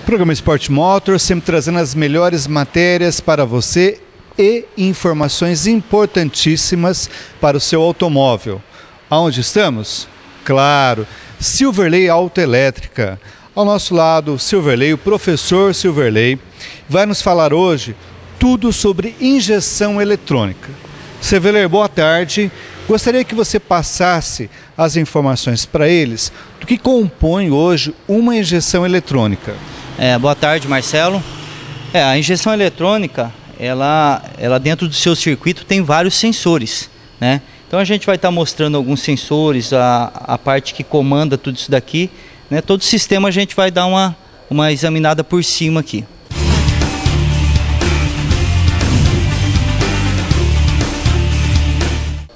Programa Esporte Motor, sempre trazendo as melhores matérias para você e informações importantíssimas para o seu automóvel. Aonde estamos? Claro, Silverley Autoelétrica. Ao nosso lado, Silverley, o professor Silverley, vai nos falar hoje tudo sobre injeção eletrônica. Silverley, boa tarde. Gostaria que você passasse as informações para eles do que compõe hoje uma injeção eletrônica. Boa tarde, Marcelo. A injeção eletrônica, ela dentro do seu circuito tem vários sensores, né? Então a gente vai estar mostrando alguns sensores, a parte que comanda tudo isso daqui, né? Todo o sistema a gente vai dar uma examinada por cima aqui.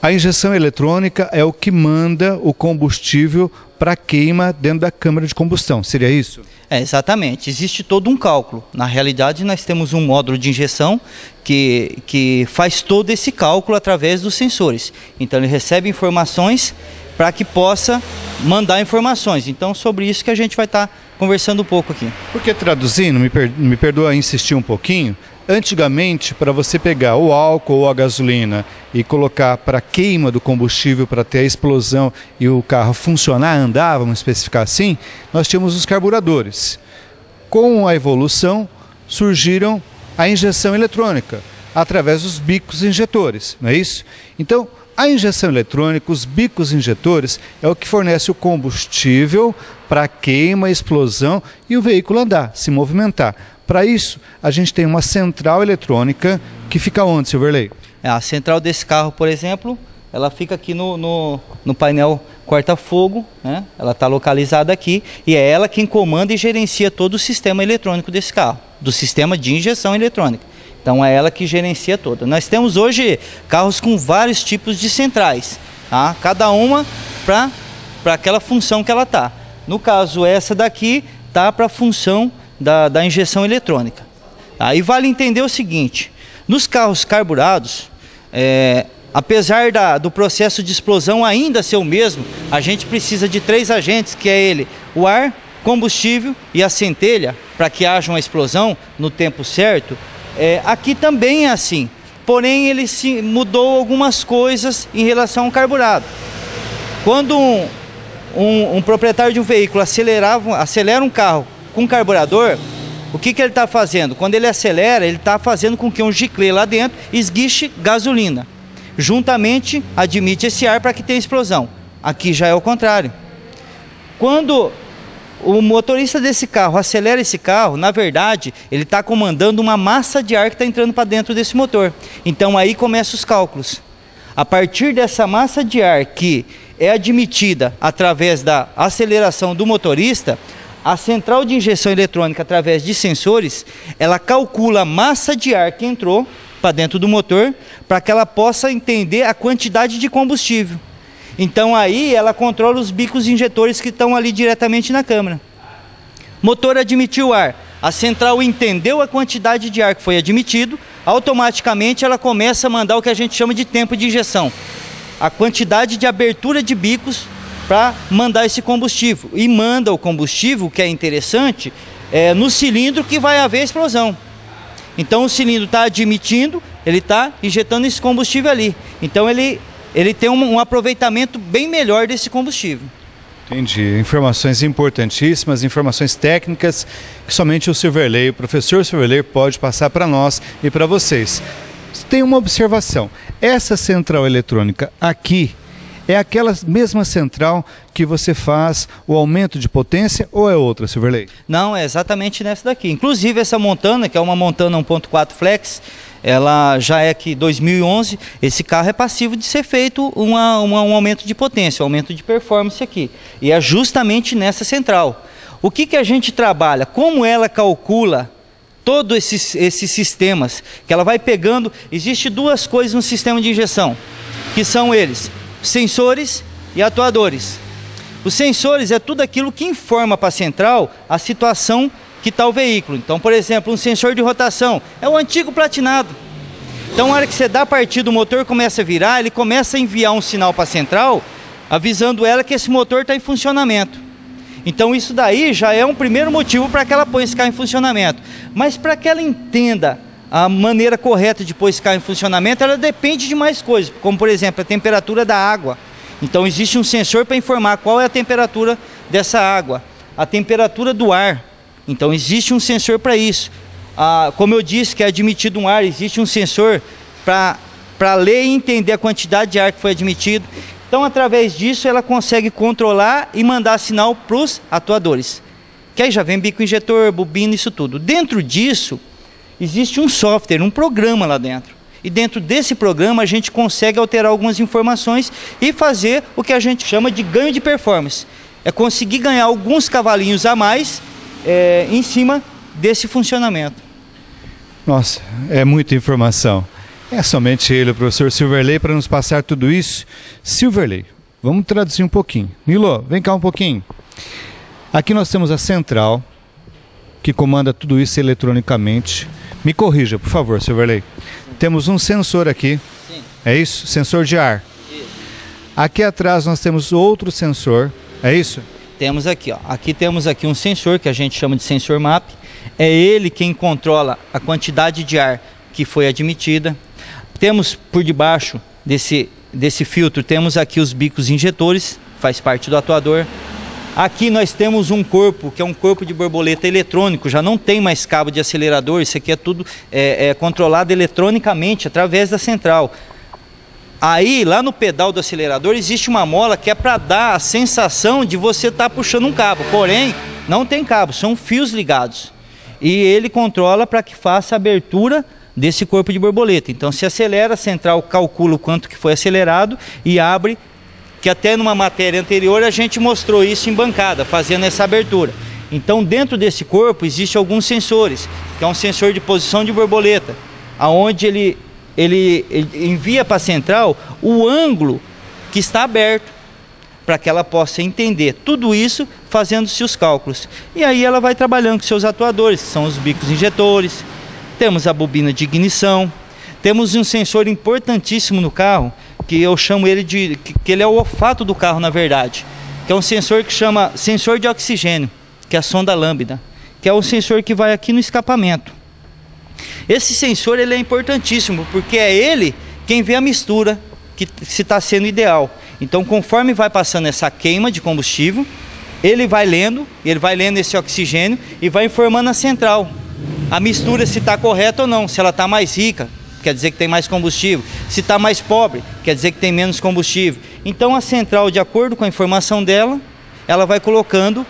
A injeção eletrônica é o que manda o combustível para queima dentro da câmara de combustão, seria isso? Exatamente, existe todo um cálculo. Na realidade, nós temos um módulo de injeção que faz todo esse cálculo através dos sensores. Então ele recebe informações para que possa mandar informações. Então sobre isso que a gente vai estar conversando um pouco aqui. Porque traduzindo, me perdoa insistir um pouquinho, antigamente, para você pegar o álcool ou a gasolina e colocar para queima do combustível, para ter a explosão e o carro funcionar, andar, vamos especificar assim, nós tínhamos os carburadores. Com a evolução, surgiram a injeção eletrônica, através dos bicos injetores, não é isso? Então, a injeção eletrônica, os bicos injetores, é o que fornece o combustível para a queima, explosão e o veículo andar, se movimentar. Para isso, a gente tem uma central eletrônica que fica onde, Silverley? A central desse carro, por exemplo, ela fica aqui no painel corta-fogo, né? Ela está localizada aqui e é ela quem comanda e gerencia todo o sistema eletrônico desse carro, do sistema de injeção eletrônica. Então é ela que gerencia toda. Nós temos hoje carros com vários tipos de centrais, tá? Cada uma para aquela função que ela está. No caso, essa daqui está para a função da injeção eletrônica. Aí vale entender o seguinte: nos carros carburados, apesar do processo de explosão ainda ser o mesmo, a gente precisa de 3 agentes, que é ele, o ar, combustível e a centelha, para que haja uma explosão no tempo certo. Aqui também é assim, porém ele mudou algumas coisas em relação ao carburado. Quando um proprietário de um veículo acelera um carro com carburador, o que ele está fazendo? Quando ele acelera, ele está fazendo com que um giclê lá dentro esguiche gasolina. Juntamente admite esse ar para que tenha explosão. Aqui já é o contrário. Quando o motorista desse carro acelera esse carro, na verdade, ele está comandando uma massa de ar que está entrando para dentro desse motor. Então aí começam os cálculos. A partir dessa massa de ar que é admitida através da aceleração do motorista, a central de injeção eletrônica, através de sensores, ela calcula a massa de ar que entrou para dentro do motor, para que ela possa entender a quantidade de combustível. Então aí ela controla os bicos injetores que estão ali diretamente na câmara. Motor admitiu ar, a central entendeu a quantidade de ar que foi admitido, automaticamente ela começa a mandar o que a gente chama de tempo de injeção. A quantidade de abertura de bicos para mandar esse combustível. E manda o combustível, que é interessante, no cilindro que vai haver explosão. Então o cilindro está admitindo, ele está injetando esse combustível ali. Então ele tem um aproveitamento bem melhor desse combustível. Entendi. Informações importantíssimas, informações técnicas que somente o Silverley, o professor Silverley, pode passar para nós e para vocês. Tem uma observação. Essa central eletrônica aqui é aquela mesma central que você faz o aumento de potência ou é outra, Silverley? Não, é exatamente nessa daqui. Inclusive essa Montana, que é uma Montana 1.4 Flex, ela já é que 2011, esse carro é passivo de ser feito um aumento de potência, um aumento de performance aqui. E é justamente nessa central. O que a gente trabalha? Como ela calcula todos esses sistemas, que ela vai pegando. Existe 2 coisas no sistema de injeção, que são eles: sensores e atuadores. Os sensores é tudo aquilo que informa para a central a situação que está o veículo. Então, por exemplo, um sensor de rotação é o antigo platinado. Então, na hora que você dá a partida, o motor começa a virar, ele começa a enviar um sinal para a central, avisando ela que esse motor está em funcionamento. Então isso daí já é um primeiro motivo para que ela ponha esse carro em funcionamento. Mas para que ela entenda a maneira correta de pôr esse carro em funcionamento, ela depende de mais coisas, como por exemplo a temperatura da água. Então existe um sensor para informar qual é a temperatura dessa água, a temperatura do ar. Então existe um sensor para isso. Como eu disse que é admitido um ar, existe um sensor para ler e entender a quantidade de ar que foi admitido. Então através disso ela consegue controlar e mandar sinal para os atuadores. Que aí já vem bico injetor, bobina, isso tudo. Dentro disso existe um software, um programa lá dentro. E dentro desse programa a gente consegue alterar algumas informações e fazer o que a gente chama de ganho de performance. É conseguir ganhar alguns cavalinhos a mais em cima desse funcionamento. Nossa, é muita informação. É somente ele, o professor Silverley, para nos passar tudo isso. Silverley, vamos traduzir um pouquinho. Nilo, vem cá um pouquinho. Aqui nós temos a central, que comanda tudo isso eletronicamente. Me corrija, por favor, Silverley. Temos um sensor aqui. Sim. É isso? Sensor de ar. Isso. Aqui atrás nós temos outro sensor. É isso? Temos aqui, ó. Aqui temos aqui um sensor que a gente chama de sensor MAP. É ele quem controla a quantidade de ar que foi admitida. Temos por debaixo desse filtro, temos aqui os bicos injetores, faz parte do atuador. Aqui nós temos um corpo, que é um corpo de borboleta eletrônico, já não tem mais cabo de acelerador, isso aqui é tudo controlado eletronicamente através da central. Aí, lá no pedal do acelerador, existe uma mola que é para dar a sensação de você estar puxando um cabo, porém, não tem cabo, são fios ligados. E ele controla para que faça a abertura desse corpo de borboleta. Então, se acelera, a central calcula o quanto que foi acelerado e abre, que até numa matéria anterior a gente mostrou isso em bancada, fazendo essa abertura. Então, dentro desse corpo existem alguns sensores, que é um sensor de posição de borboleta, aonde ele envia para a central o ângulo que está aberto, para que ela possa entender tudo isso fazendo-se os cálculos. E aí ela vai trabalhando com seus atuadores, que são os bicos injetores, temos a bobina de ignição, temos um sensor importantíssimo no carro, que eu chamo ele que ele é o olfato do carro, na verdade, que é um sensor que chama sensor de oxigênio, que é a sonda lambda, que é o sensor que vai aqui no escapamento. Esse sensor ele é importantíssimo, porque é ele quem vê a mistura, que se está sendo ideal. Então, conforme vai passando essa queima de combustível, ele vai lendo esse oxigênio e vai informando a central a mistura, se está correta ou não. Se ela está mais rica, quer dizer que tem mais combustível. Se está mais pobre, quer dizer que tem menos combustível. Então a central, de acordo com a informação dela, ela vai colocando,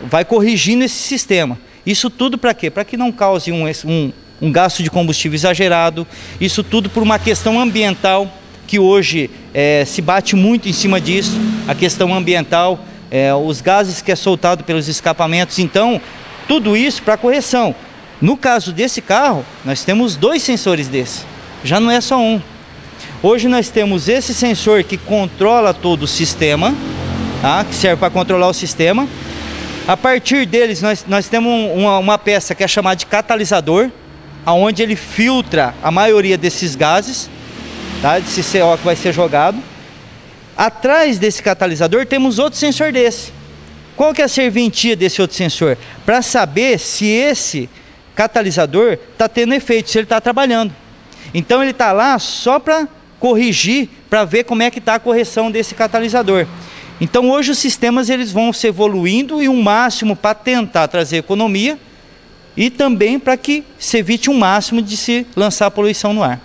vai corrigindo esse sistema. Isso tudo para quê? Para que não cause um gasto de combustível exagerado. Isso tudo por uma questão ambiental, que hoje se bate muito em cima disso, a questão ambiental, os gases que é soltado pelos escapamentos. Então, tudo isso para correção. No caso desse carro, nós temos 2 sensores desses, já não é só um. Hoje nós temos esse sensor que controla todo o sistema, tá? Que serve para controlar o sistema. A partir deles, nós temos uma peça que é chamada de catalisador, onde ele filtra a maioria desses gases, tá? Desse CO que vai ser jogado. Atrás desse catalisador temos outro sensor desse. Qual que é a serventia desse outro sensor? Para saber se esse catalisador está tendo efeito, se ele está trabalhando. Então ele está lá só para corrigir, para ver como é que está a correção desse catalisador. Então hoje os sistemas eles vão se evoluindo e um máximo para tentar trazer economia e também para que se evite um máximo de se lançar poluição no ar.